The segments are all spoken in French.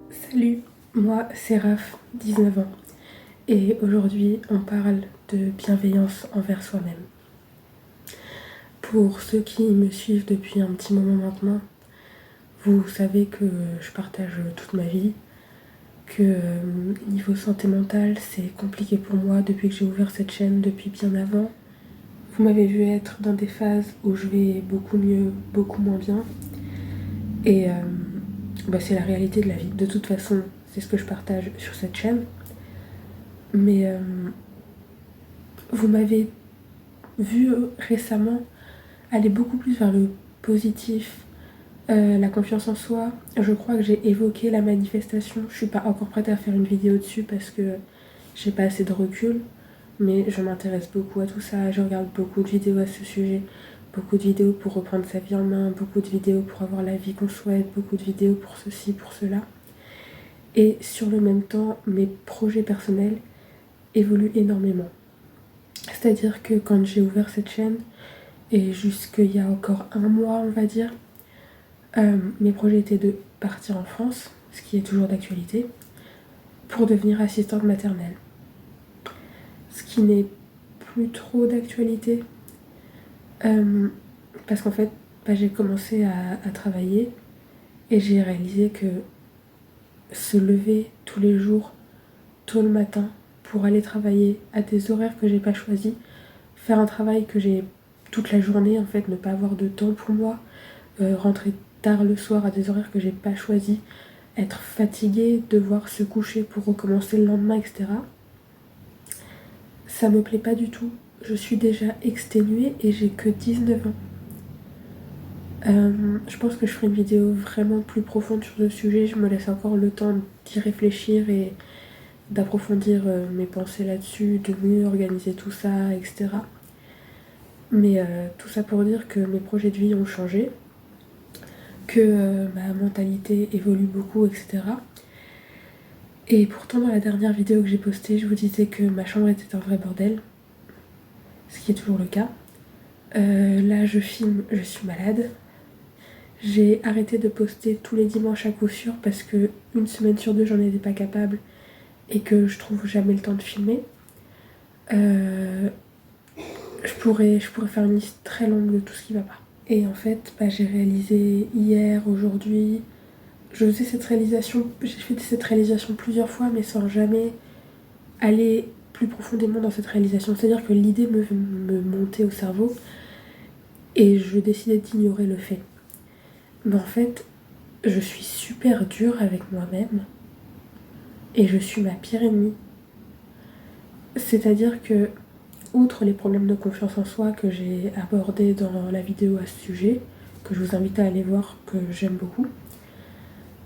Salut, moi c'est Raph, 19 ans, et aujourd'hui on parle de bienveillance envers soi-même. Pour ceux qui me suivent depuis un petit moment maintenant, vous savez que je partage toute ma vie, que niveau santé mentale c'est compliqué pour moi depuis que j'ai ouvert cette chaîne, depuis bien avant. Vous m'avez vu être dans des phases où je vais beaucoup mieux, beaucoup moins bien, et c'est la réalité de la vie. De toute façon, c'est ce que je partage sur cette chaîne. Mais vous m'avez vu récemment aller beaucoup plus vers le positif, la confiance en soi. Je crois que j'ai évoqué la manifestation. Je suis pas encore prête à faire une vidéo dessus parce que j'ai pas assez de recul, mais je m'intéresse beaucoup à tout ça. Je regarde beaucoup de vidéos à ce sujet, beaucoup de vidéos pour reprendre sa vie en main, beaucoup de vidéos pour avoir la vie qu'on souhaite, beaucoup de vidéos pour ceci, pour cela. Et sur le même temps, mes projets personnels évoluent énormément. C'est-à-dire que quand j'ai ouvert cette chaîne, et jusqu'il y a encore un mois on va dire, mes projets étaient de partir en France, ce qui est toujours d'actualité, pour devenir assistante maternelle. Ce qui n'est plus trop d'actualité, parce qu'en fait j'ai commencé à travailler et j'ai réalisé que se lever tous les jours tôt le matin pour aller travailler à des horaires que j'ai pas choisis, faire un travail que j'ai toute la journée en fait, ne pas avoir de temps pour moi, rentrer tard le soir à des horaires que j'ai pas choisis, être fatiguée, devoir se coucher pour recommencer le lendemain, etc. Ça me plaît pas du tout. Je suis déjà exténuée et j'ai que 19 ans. Je pense que je ferai une vidéo vraiment plus profonde sur ce sujet. Je me laisse encore le temps d'y réfléchir et d'approfondir mes pensées là-dessus, de mieux organiser tout ça, etc. Mais tout ça pour dire que mes projets de vie ont changé, que ma mentalité évolue beaucoup, etc. Et pourtant dans la dernière vidéo que j'ai postée, je vous disais que ma chambre était un vrai bordel, ce qui est toujours le cas. Là je filme, je suis malade. J'ai arrêté de poster tous les dimanches à coup sûr parce que une semaine sur deux j'en étais pas capable et que je trouve jamais le temps de filmer. Je pourrais faire une liste très longue de tout ce qui va pas. Et en fait, j'ai réalisé hier, aujourd'hui, j'ai fait cette réalisation plusieurs fois, mais sans jamais aller plus profondément dans cette réalisation. C'est-à-dire que l'idée me montait au cerveau et je décidais d'ignorer le fait. Mais en fait, je suis super dure avec moi-même et je suis ma pire ennemie. C'est-à-dire que, outre les problèmes de confiance en soi que j'ai abordés dans la vidéo à ce sujet, que je vous invite à aller voir, que j'aime beaucoup,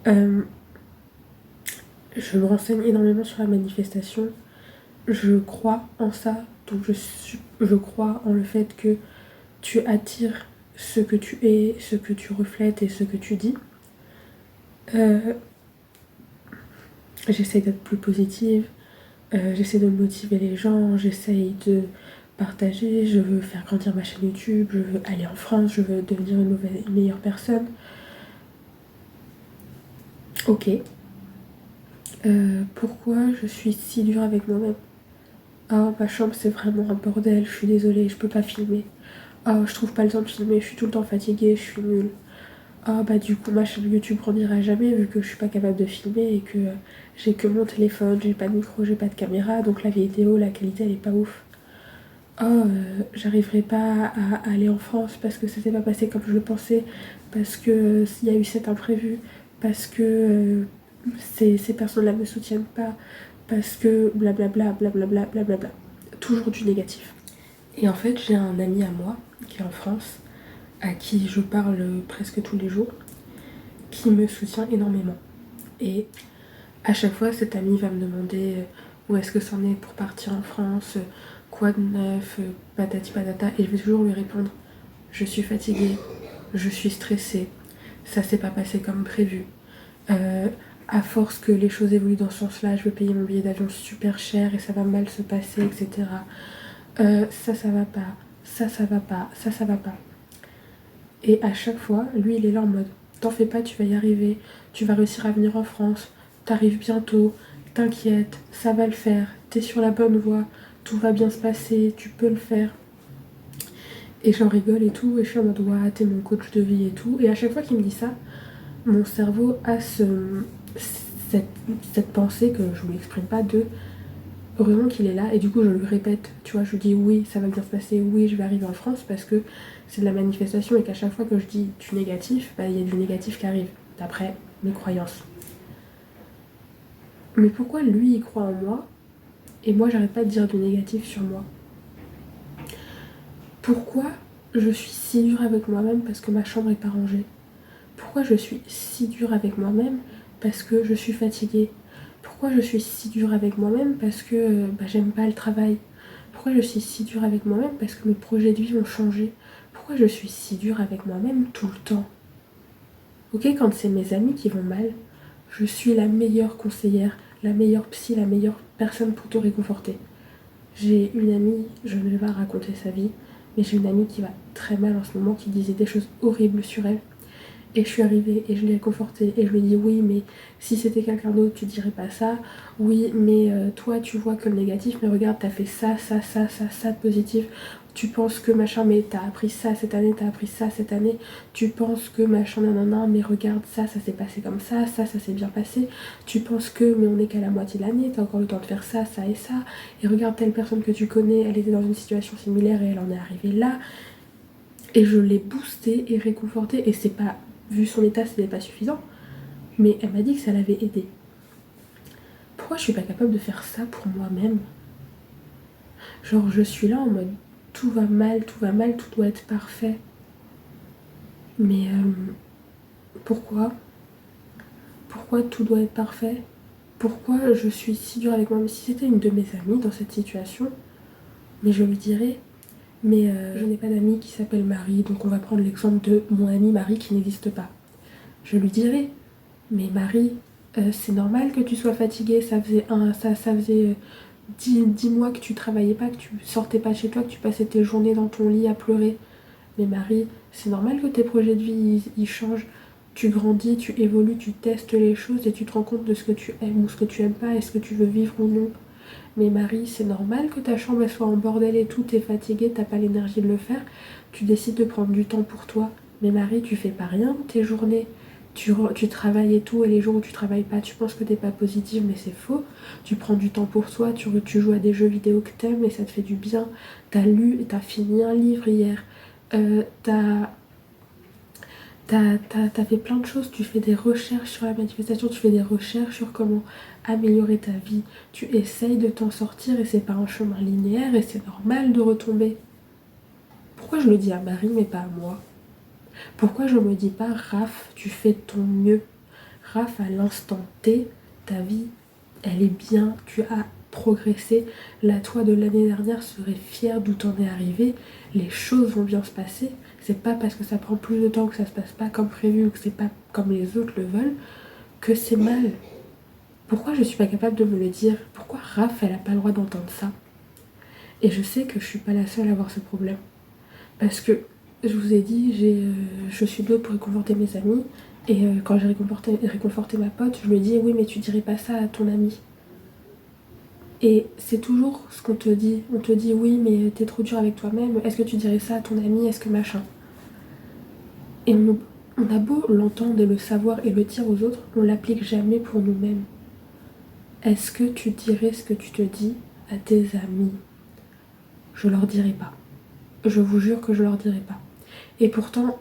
je me renseigne énormément sur la manifestation. Je crois en ça, donc je crois en le fait que tu attires ce que tu es, ce que tu reflètes et ce que tu dis. J'essaie d'être plus positive, j'essaie de motiver les gens, j'essaie de partager, je veux faire grandir ma chaîne YouTube, je veux aller en France, je veux devenir une meilleure personne. Ok. Pourquoi je suis si dure avec moi-même? Ah, ma chambre c'est vraiment un bordel, je suis désolée, je peux pas filmer. Ah, je trouve pas le temps de filmer, je suis tout le temps fatiguée, je suis nulle. Ah, du coup, ma chaîne YouTube grandira jamais vu que je suis pas capable de filmer et que j'ai que mon téléphone, j'ai pas de micro, j'ai pas de caméra, donc la vidéo, la qualité elle est pas ouf. Oh, j'arriverai pas à aller en France parce que ça s'est pas passé comme je le pensais, parce que s'il y a eu cet imprévu, parce que ces personnes-là me soutiennent pas, parce que blablabla, blablabla, blablabla. Toujours du négatif. Et en fait, j'ai un ami à moi qui est en France, à qui je parle presque tous les jours, qui me soutient énormément. Et à chaque fois, cet ami va me demander où est-ce que c'en est pour partir en France, quoi de neuf, patati patata, et je vais toujours lui répondre: je suis fatiguée, je suis stressée, ça s'est pas passé comme prévu. À force que les choses évoluent dans ce sens-là, je vais payer mon billet d'avion super cher et ça va mal se passer, etc. Ça va pas, ça va pas, ça va pas. Et à chaque fois, lui, il est là en mode: t'en fais pas, tu vas y arriver, tu vas réussir à venir en France, t'arrives bientôt, t'inquiète, ça va le faire, t'es sur la bonne voie, tout va bien se passer, tu peux le faire. Et j'en rigole et tout, et je suis en mode ouais, t'es mon coach de vie et tout. Et à chaque fois qu'il me dit ça, mon cerveau a cette, cette pensée que je ne lui exprime pas de heureusement qu'il est là. Et du coup, je lui répète, tu vois, je lui dis oui, ça va bien se passer, oui, je vais arriver en France parce que c'est de la manifestation et qu'à chaque fois que je dis du négatif, bah, il y a du négatif qui arrive, d'après mes croyances. Mais pourquoi lui, il croit en moi et moi, j'arrête pas de dire du négatif sur moi? Pourquoi je suis si dure avec moi-même parce que ma chambre est pas rangée? Pourquoi je suis si dure avec moi-même parce que je suis fatiguée? Pourquoi je suis si dure avec moi-même parce que bah, j'aime pas le travail? Pourquoi je suis si dure avec moi-même parce que mes projets de vie ont changé? Pourquoi je suis si dure avec moi-même tout le temps? Ok, quand c'est mes amis qui vont mal, je suis la meilleure conseillère, la meilleure psy, la meilleure personne pour te réconforter. J'ai une amie, je ne vais pas raconter sa vie, mais j'ai une amie qui va très mal en ce moment, qui disait des choses horribles sur elle. Et je suis arrivée et je l'ai confortée et je lui ai dit oui mais si c'était quelqu'un d'autre tu dirais pas ça. Oui mais toi tu vois que le négatif mais regarde t'as fait ça, ça, ça, ça, ça de positif. Tu penses que machin mais t'as appris ça cette année, t'as appris ça cette année. Tu penses que machin nanana mais regarde ça, ça s'est passé comme ça, ça s'est bien passé. Tu penses que mais on est qu'à la moitié de l'année, t'as encore le temps de faire ça, ça et ça. Et regarde telle personne que tu connais, elle était dans une situation similaire et elle en est arrivée là. Et je l'ai boostée et réconfortée et c'est pas... Vu son état, c'était pas suffisant. Mais elle m'a dit que ça l'avait aidée. Pourquoi je suis pas capable de faire ça pour moi-même? Genre, je suis là en mode tout va mal, tout doit être parfait. Mais pourquoi? Pourquoi tout doit être parfait? Pourquoi je suis si dure avec moi-même? Si c'était une de mes amies dans cette situation, mais je lui dirais, mais je n'ai pas d'amie qui s'appelle Marie, donc on va prendre l'exemple de mon amie Marie qui n'existe pas. Je lui dirais, mais Marie, c'est normal que tu sois fatiguée, ça faisait 10 mois que tu travaillais pas, que tu sortais pas chez toi, que tu passais tes journées dans ton lit à pleurer. Mais Marie, c'est normal que tes projets de vie ils changent. Tu grandis, tu évolues, tu testes les choses et tu te rends compte de ce que tu aimes ou ce que tu aimes pas, est-ce que tu veux vivre ou non. Mais Marie, c'est normal que ta chambre elle soit en bordel et tout, t'es fatiguée, t'as pas l'énergie de le faire. Tu décides de prendre du temps pour toi. Mais Marie, tu fais pas rien de tes journées. Tu travailles et tout, et les jours où tu travailles pas, tu penses que t'es pas positive, mais c'est faux. Tu prends du temps pour toi, tu joues à des jeux vidéo que t'aimes et ça te fait du bien. T'as lu et t'as fini un livre hier. T'as fait plein de choses, tu fais des recherches sur la manifestation, tu fais des recherches sur comment améliorer ta vie. Tu essayes de t'en sortir et c'est pas un chemin linéaire et c'est normal de retomber. Pourquoi je le dis à Marie mais pas à moi? Pourquoi je me dis pas Raph, tu fais de ton mieux? Raph, à l'instant T, ta vie, elle est bien, tu as progressé. La toi de l'année dernière serait fière d'où t'en es arrivé. Les choses vont bien se passer. C'est pas parce que ça prend plus de temps, que ça se passe pas comme prévu ou que c'est pas comme les autres le veulent que c'est mal. Pourquoi je suis pas capable de me le dire? Pourquoi Raph, elle a pas le droit d'entendre ça? Et je sais que je suis pas la seule à avoir ce problème. Parce que je vous ai dit, je suis douée pour réconforter mes amis. Et quand j'ai réconforté ma pote, je lui ai dit oui mais tu dirais pas ça à ton ami. Et c'est toujours ce qu'on te dit. On te dit oui mais t'es trop dur avec toi-même, est-ce que tu dirais ça à ton ami, est-ce que machin. Et on a beau l'entendre et le savoir et le dire aux autres, on l'applique jamais pour nous-mêmes. Est-ce que tu dirais ce que tu te dis à tes amis? Je leur dirai pas. Je vous jure que je leur dirai pas. Et pourtant,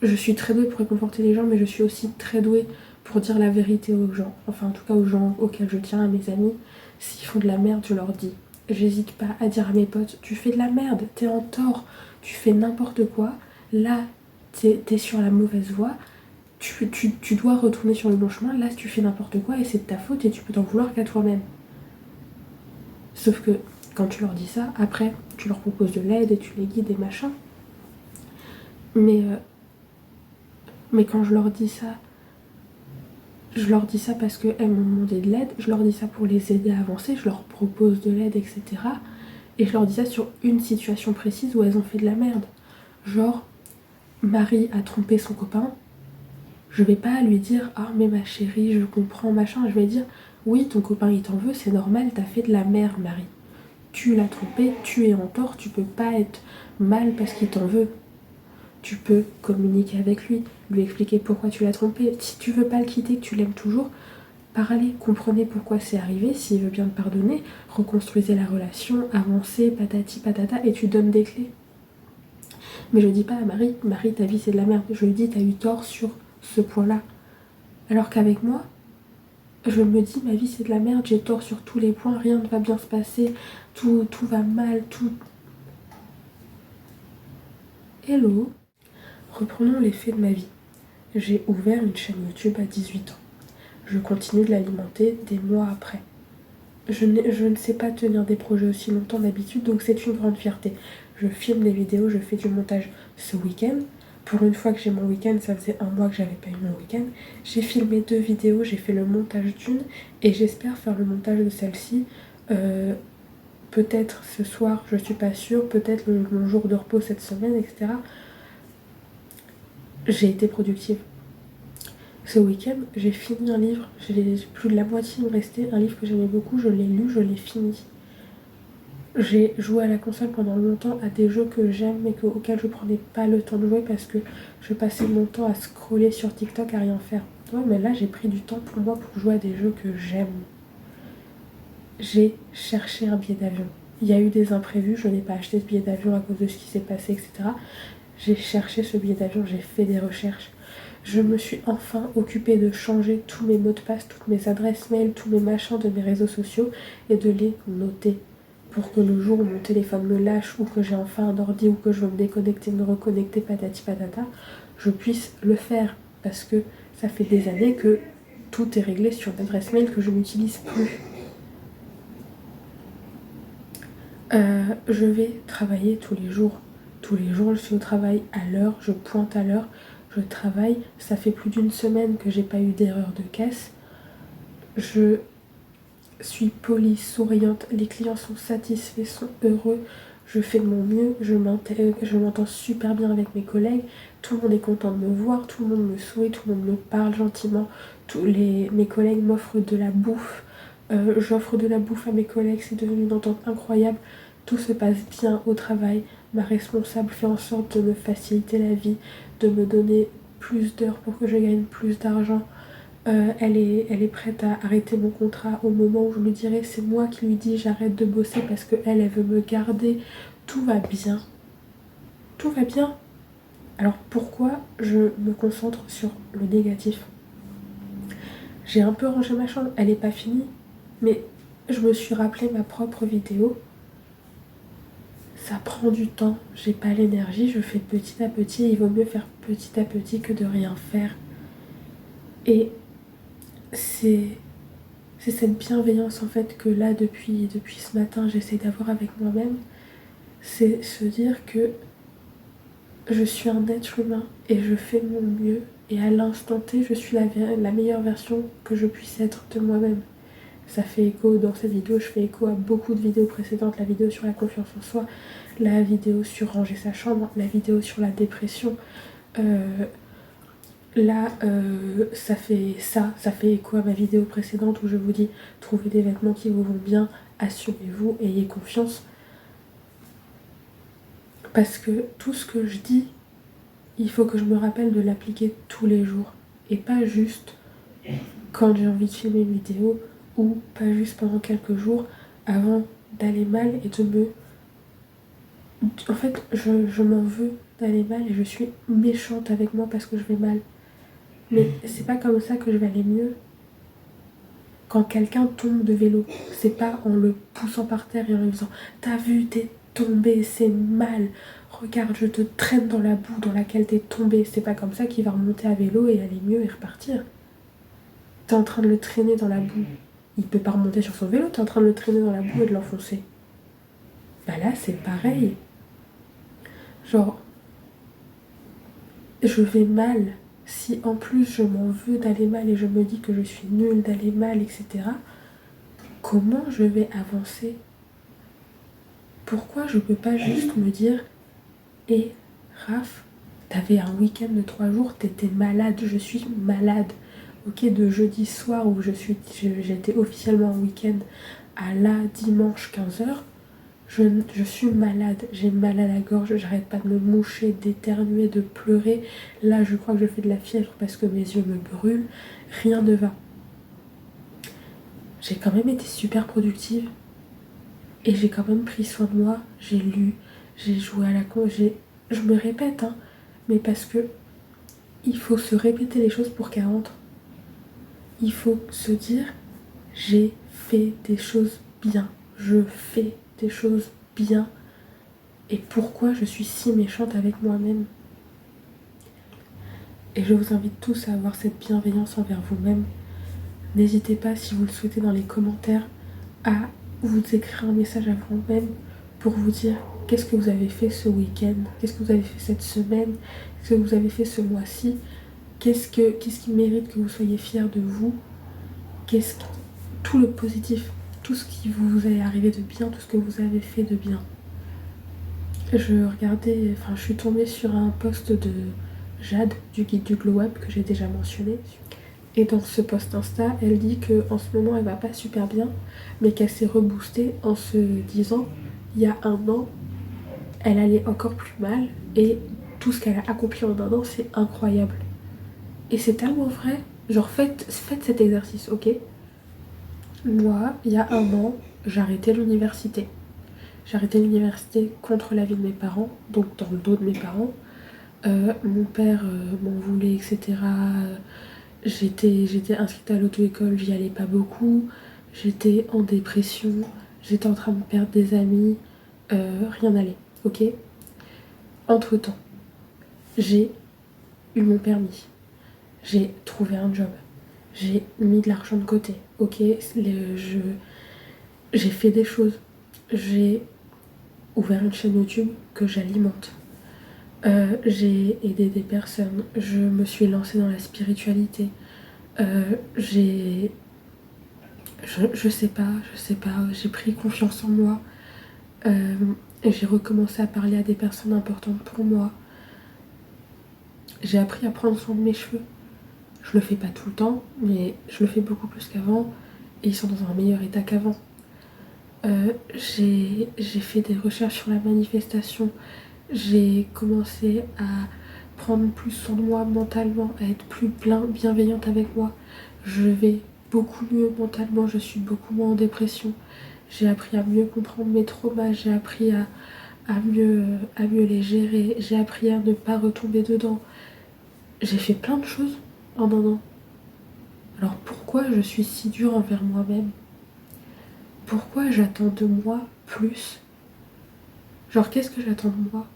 je suis très douée pour réconforter les gens, mais je suis aussi très douée pour dire la vérité aux gens. Enfin, en tout cas aux gens auxquels je tiens, à mes amis. S'ils font de la merde, je leur dis. J'hésite pas à dire à mes potes, tu fais de la merde, t'es en tort, tu fais n'importe quoi. Là, t'es sur la mauvaise voie. Tu dois retourner sur le bon chemin. Là, tu fais n'importe quoi et c'est de ta faute et tu peux t'en vouloir qu'à toi-même. Sauf que quand tu leur dis ça, après, tu leur proposes de l'aide et tu les guides et machin. Mais quand je leur dis ça parce qu'elles m'ont demandé de l'aide, je leur dis ça pour les aider à avancer, je leur propose de l'aide, etc. Et je leur dis ça sur une situation précise où elles ont fait de la merde. Genre, Marie a trompé son copain, Je vais pas lui dire ah mais ma chérie je comprends machin, je vais dire oui ton copain il t'en veut, c'est normal, t'as fait de la merde Marie. Tu l'as trompé, tu es en tort, tu peux pas être mal parce qu'il t'en veut. Tu peux communiquer avec lui, lui expliquer pourquoi tu l'as trompé. Si tu veux pas le quitter, que tu l'aimes toujours, parlez, comprenez pourquoi c'est arrivé, s'il veut bien te pardonner, reconstruisez la relation, avancez, patati patata, et tu donnes des clés. Mais je dis pas à Marie, Marie ta vie c'est de la merde, je lui dis t'as eu tort sur ce point-là. Alors qu'avec moi, je me dis ma vie c'est de la merde, j'ai tort sur tous les points, rien ne va bien se passer, tout va mal, tout... Hello. Reprenons les faits de ma vie. J'ai ouvert une chaîne YouTube à 18 ans. Je continue de l'alimenter des mois après. Je ne sais pas tenir des projets aussi longtemps d'habitude, donc c'est une grande fierté. Je filme des vidéos, je fais du montage ce week-end. Pour une fois que j'ai mon week-end, ça faisait un mois que j'avais pas eu mon week-end. J'ai filmé 2 vidéos, j'ai fait le montage d'une et j'espère faire le montage de celle-ci. Peut-être ce soir, je suis pas sûre, peut-être mon jour de repos cette semaine, etc. J'ai été productive. Ce week-end, j'ai fini un livre, j'ai plus de la moitié me restait, un livre que j'aimais beaucoup, je l'ai lu, je l'ai fini. J'ai joué à la console pendant longtemps à des jeux que j'aime mais auxquels je prenais pas le temps de jouer parce que je passais mon temps à scroller sur TikTok à rien faire. Ouais, mais là j'ai pris du temps pour moi pour jouer à des jeux que j'aime. J'ai cherché un billet d'avion. Il y a eu des imprévus, je n'ai pas acheté ce billet d'avion à cause de ce qui s'est passé, etc. J'ai cherché ce billet d'avion, j'ai fait des recherches. Je me suis enfin occupée de changer tous mes mots de passe, toutes mes adresses mail, tous mes machins de mes réseaux sociaux et de les noter. Pour que le jour où mon téléphone me lâche ou que j'ai enfin un ordi ou que je veux me déconnecter, me reconnecter, patati patata, je puisse le faire. Parce que ça fait des années que tout est réglé sur une adresse mail que je n'utilise plus. Je vais travailler tous les jours. Tous les jours, je suis au travail à l'heure, je pointe à l'heure, je travaille. Ça fait plus d'une semaine que j'ai pas eu d'erreur de caisse. Je suis polie, souriante, les clients sont satisfaits, sont heureux. Je fais de mon mieux, je m'entends super bien avec mes collègues. Tout le monde est content de me voir, tout le monde me sourit, tout le monde me parle gentiment. Mes collègues m'offrent de la bouffe. J'offre de la bouffe à mes collègues, c'est devenu une entente incroyable. Tout se passe bien au travail. Ma responsable fait en sorte de me faciliter la vie, de me donner plus d'heures pour que je gagne plus d'argent. Elle est prête à arrêter mon contrat au moment où je lui dirai c'est moi qui lui dis j'arrête de bosser parce qu'elle veut me garder. Tout va bien. Tout va bien. Alors pourquoi je me concentre sur le négatif? J'ai un peu rangé ma chambre, elle n'est pas finie, mais je me suis rappelé ma propre vidéo. Ça prend du temps, j'ai pas l'énergie, je fais petit à petit, il vaut mieux faire petit à petit que de rien faire. Et c'est cette bienveillance en fait que là depuis ce matin j'essaie d'avoir avec moi-même. C'est se dire que je suis un être humain et je fais mon mieux et à l'instant T je suis la meilleure version que je puisse être de moi-même. Ça fait écho dans cette vidéo, je fais écho à beaucoup de vidéos précédentes, la vidéo sur la confiance en soi, la vidéo sur ranger sa chambre, la vidéo sur la dépression. Là, ça fait écho à ma vidéo précédente où je vous dis trouvez des vêtements qui vous vont bien, assumez-vous, ayez confiance. Parce que tout ce que je dis, il faut que je me rappelle de l'appliquer tous les jours. Et pas juste quand j'ai envie de filmer une vidéo ou pas juste pendant quelques jours avant d'aller mal et de me... En fait, je m'en veux d'aller mal et je suis méchante avec moi parce que je vais mal. Mais c'est pas comme ça que je vais aller mieux. Quand quelqu'un tombe de vélo, c'est pas en le poussant par terre et en lui disant t'as vu, t'es tombé, c'est mal. Regarde, je te traîne dans la boue dans laquelle t'es tombé. C'est pas comme ça qu'il va remonter à vélo et aller mieux et repartir. T'es en train de le traîner dans la boue. Il peut pas remonter sur son vélo, t'es en train de le traîner dans la boue et de l'enfoncer. Bah là, c'est pareil. Genre, je vais mal. Si en plus je m'en veux d'aller mal et je me dis que je suis nulle d'aller mal, etc., comment je vais avancer? Pourquoi je peux pas juste me dire Raph, T'avais un week-end de 3 jours, t'étais malade, je suis malade. Ok, de jeudi soir où j'étais officiellement en week-end à là, dimanche 15h, je suis malade, j'ai mal à la gorge, j'arrête pas de me moucher, d'éternuer, de pleurer. Là, je crois que je fais de la fièvre parce que mes yeux me brûlent. Rien ne va. J'ai quand même été super productive et j'ai quand même pris soin de moi. J'ai lu, j'ai joué à la con, je me répète, hein, mais parce que il faut se répéter les choses pour qu'elles rentrent. Il faut se dire, j'ai fait des choses bien, je fais des choses bien. Et pourquoi je suis si méchante avec moi-même? Et je vous invite tous à avoir cette bienveillance envers vous-même. N'hésitez pas, si vous le souhaitez, dans les commentaires, à vous écrire un message à vous-même pour vous dire qu'est-ce que vous avez fait ce week-end, qu'est-ce que vous avez fait cette semaine, qu'est-ce que vous avez fait ce mois-ci, qu'est-ce qui mérite que vous soyez fiers de vous, tout le positif, tout ce qui vous est arrivé de bien, tout ce que vous avez fait de bien. Je suis tombée sur un post de Jade du guide du glow up que j'ai déjà mentionné. Et dans ce post Insta, elle dit qu'en ce moment elle va pas super bien, mais qu'elle s'est reboostée en se disant il y a un an, elle allait encore plus mal et tout ce qu'elle a accompli en un an, c'est incroyable. Et c'est tellement vrai. Genre faites cet exercice, ok? Moi, il y a un an, j'ai arrêté l'université. J'ai arrêté l'université contre l'avis de mes parents, donc dans le dos de mes parents. Mon père m'en voulait, etc. J'étais inscrite à l'auto-école, j'y allais pas beaucoup. J'étais en dépression, j'étais en train de perdre des amis. Rien n'allait, ok? Entre-temps, j'ai eu mon permis. J'ai trouvé un job. J'ai mis de l'argent de côté, ok? J'ai fait des choses. J'ai ouvert une chaîne YouTube que j'alimente. J'ai aidé des personnes. Je me suis lancée dans la spiritualité. Je sais pas, j'ai pris confiance en moi. Et j'ai recommencé à parler à des personnes importantes pour moi. J'ai appris à prendre soin de mes cheveux. Je le fais pas tout le temps, mais je le fais beaucoup plus qu'avant. Et ils sont dans un meilleur état qu'avant. J'ai fait des recherches sur la manifestation. J'ai commencé à prendre plus soin de moi mentalement, à être plus bienveillante avec moi. Je vais beaucoup mieux mentalement, je suis beaucoup moins en dépression. J'ai appris à mieux comprendre mes traumas, j'ai appris à mieux les gérer, j'ai appris à ne pas retomber dedans. J'ai fait plein de choses en un an. Alors pourquoi je suis si dure envers moi-même? Pourquoi j'attends de moi plus? Genre qu'est-ce que j'attends de moi?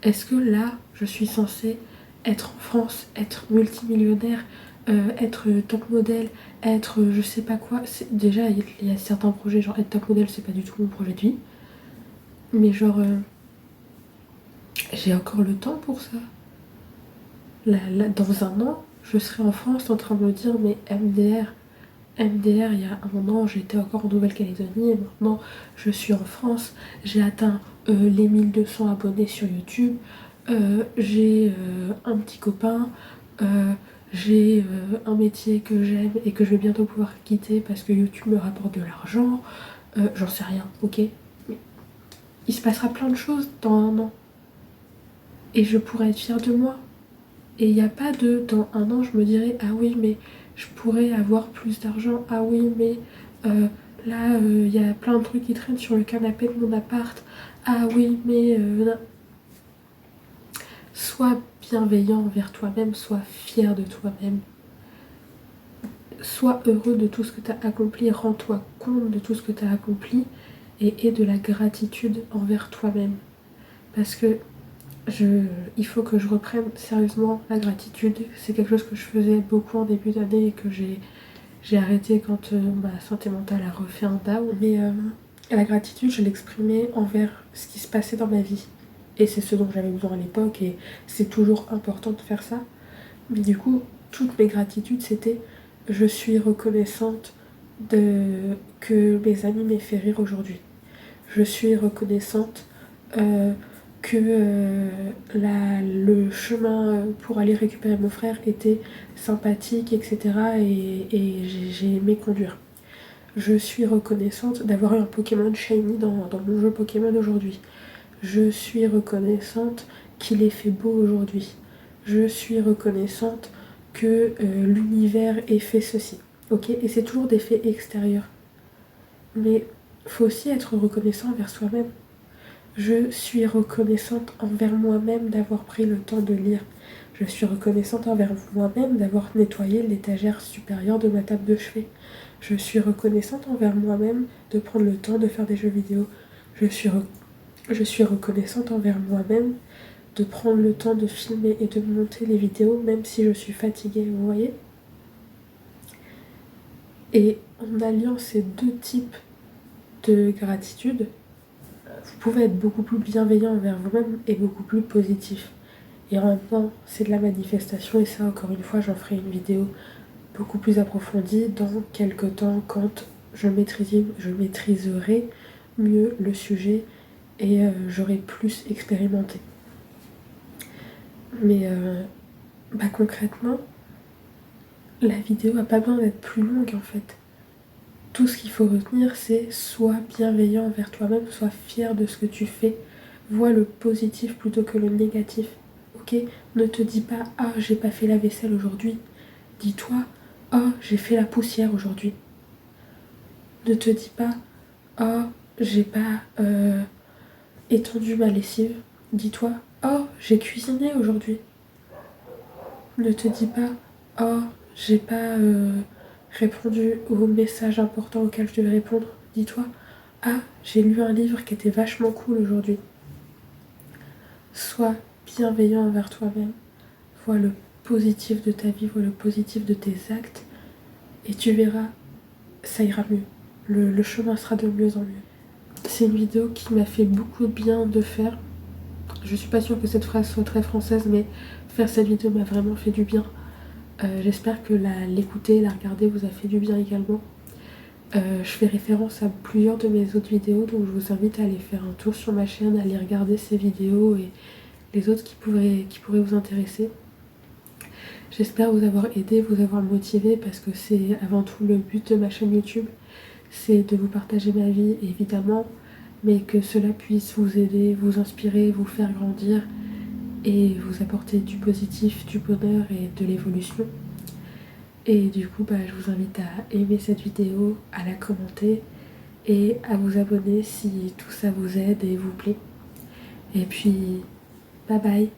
Est-ce que là, je suis censée être en France, être multimillionnaire, être top modèle, être je sais pas quoi? Déjà, il y a certains projets, genre être top modèle, c'est pas du tout mon projet de vie. Mais genre, j'ai encore le temps pour ça. Là, dans un an, je serai en France en train de me dire, mais MDR, il y a un an, j'étais encore en Nouvelle-Calédonie et maintenant, je suis en France. J'ai atteint les 1200 abonnés sur YouTube. J'ai un petit copain. J'ai un métier que j'aime et que je vais bientôt pouvoir quitter parce que YouTube me rapporte de l'argent. J'en sais rien, ok? Mais il se passera plein de choses dans un an. Et je pourrais être fière de moi. Et il n'y a pas de dans un an, je me dirais, ah oui, mais je pourrais avoir plus d'argent. Ah oui, mais là, il y a plein de trucs qui traînent sur le canapé de mon appart. Ah oui, mais sois bienveillant envers toi-même, sois fier de toi-même. Sois heureux de tout ce que tu as accompli, rends-toi compte de tout ce que tu as accompli et aie de la gratitude envers toi-même. Parce que il faut que je reprenne sérieusement la gratitude. C'est quelque chose que je faisais beaucoup en début d'année et que j'ai arrêté quand ma santé mentale a refait un down. Mais la gratitude, je l'exprimais envers ce qui se passait dans ma vie. Et c'est ce dont j'avais besoin à l'époque et c'est toujours important de faire ça. Mais du coup, toutes mes gratitudes, c'était je suis reconnaissante que mes amis m'aient fait rire aujourd'hui. Je suis reconnaissante que le chemin pour aller récupérer mon frère était sympathique, etc. Et j'ai aimé conduire. Je suis reconnaissante d'avoir eu un Pokémon Shiny dans mon jeu Pokémon aujourd'hui. Je suis reconnaissante qu'il ait fait beau aujourd'hui. Je suis reconnaissante que l'univers ait fait ceci. Ok. Et c'est toujours des faits extérieurs. Mais faut aussi être reconnaissant envers soi-même. Je suis reconnaissante envers moi-même d'avoir pris le temps de lire. Je suis reconnaissante envers moi-même d'avoir nettoyé l'étagère supérieure de ma table de chevet. Je suis reconnaissante envers moi-même de prendre le temps de faire des jeux vidéo. Je suis reconnaissante envers moi-même de prendre le temps de filmer et de monter les vidéos même si je suis fatiguée, vous voyez. Et en alliant ces deux types de gratitude, vous pouvez être beaucoup plus bienveillant envers vous-même et beaucoup plus positif. Et en même temps, c'est de la manifestation et ça, encore une fois, j'en ferai une vidéo beaucoup plus approfondie dans quelques temps quand je maîtriserai mieux le sujet et j'aurai plus expérimenté. Mais concrètement, la vidéo n'a pas besoin d'être plus longue en fait. Tout ce qu'il faut retenir, c'est sois bienveillant envers toi-même, sois fier de ce que tu fais, vois le positif plutôt que le négatif. Ok. Ne te dis pas ah j'ai pas fait la vaisselle aujourd'hui. Dis-toi ah j'ai fait la poussière aujourd'hui. Ne te dis pas ah j'ai pas étendu ma lessive. Dis-toi oh j'ai cuisiné aujourd'hui. Ne te dis pas oh j'ai pas répondu aux messages importants auxquels je devais répondre. Dis-toi ah j'ai lu un livre qui était vachement cool aujourd'hui. Sois bienveillant envers toi-même. Vois le positif de ta vie, vois le positif de tes actes et tu verras, ça ira mieux. Le chemin sera de mieux en mieux. C'est une vidéo qui m'a fait beaucoup de bien de faire. Je suis pas sûre que cette phrase soit très française, mais faire cette vidéo m'a vraiment fait du bien. J'espère que l'écouter, la regarder vous a fait du bien également. Je fais référence à plusieurs de mes autres vidéos, donc je vous invite à aller faire un tour sur ma chaîne, à aller regarder ces vidéos et les autres qui pourraient vous intéresser. J'espère vous avoir aidé, vous avoir motivé parce que c'est avant tout le but de ma chaîne YouTube. C'est de vous partager ma vie évidemment, mais que cela puisse vous aider, vous inspirer, vous faire grandir et vous apporter du positif, du bonheur et de l'évolution. Et du coup je vous invite à aimer cette vidéo, à la commenter et à vous abonner si tout ça vous aide et vous plaît. Et puis bye bye.